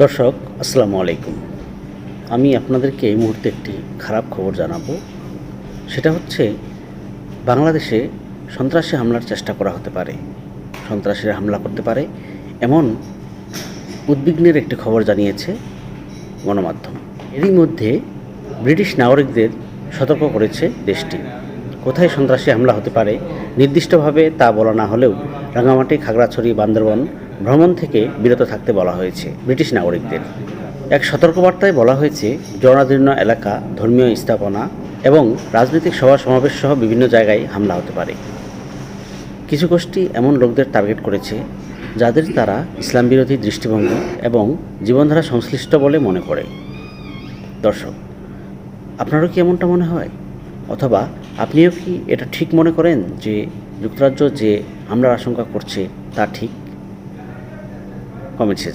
দর্শক আসসালামু আলাইকুম। আমি আপনাদেরকে এই মুহূর্তে একটি খারাপ খবর জানাবো। সেটা হচ্ছে বাংলাদেশে সন্ত্রাসী হামলার চেষ্টা করা হতে পারে, সন্ত্রাসীরা হামলা করতে পারে এমন উদ্বিগ্নের একটি খবর জানিয়েছে গণমাধ্যম। এরই মধ্যে ব্রিটিশ নাগরিকদের সতর্ক করেছে দেশটি। কোথায় সন্ত্রাসী হামলা হতে পারে নির্দিষ্টভাবে তা বলা না হলেও রাঙামাটি, খাগড়াছড়ি, বান্দরবান ভ্রমণ থেকে বিরত থাকতে বলা হয়েছে ব্রিটিশ নাগরিকদের। এক সতর্কবার্তায় বলা হয়েছে জনাদীর্ণ এলাকা, ধর্মীয় স্থাপনা এবং রাজনৈতিক সভা সমাবেশ সহ বিভিন্ন জায়গায় হামলা হতে পারে। কিছু গোষ্ঠী এমন লোকদের টার্গেট করেছে যাদের তারা ইসলাম বিরোধী দৃষ্টিভঙ্গি এবং জীবনধারা সংশ্লিষ্ট বলে মনে করে। দর্শক, আপনারও কি এমনটা মনে হয়? অথবা আপনিও কি এটা ঠিক মনে করেন যে যুক্তরাজ্য যে হামলার আশঙ্কা করছে তা ঠিক? কমেন্টসে জানান।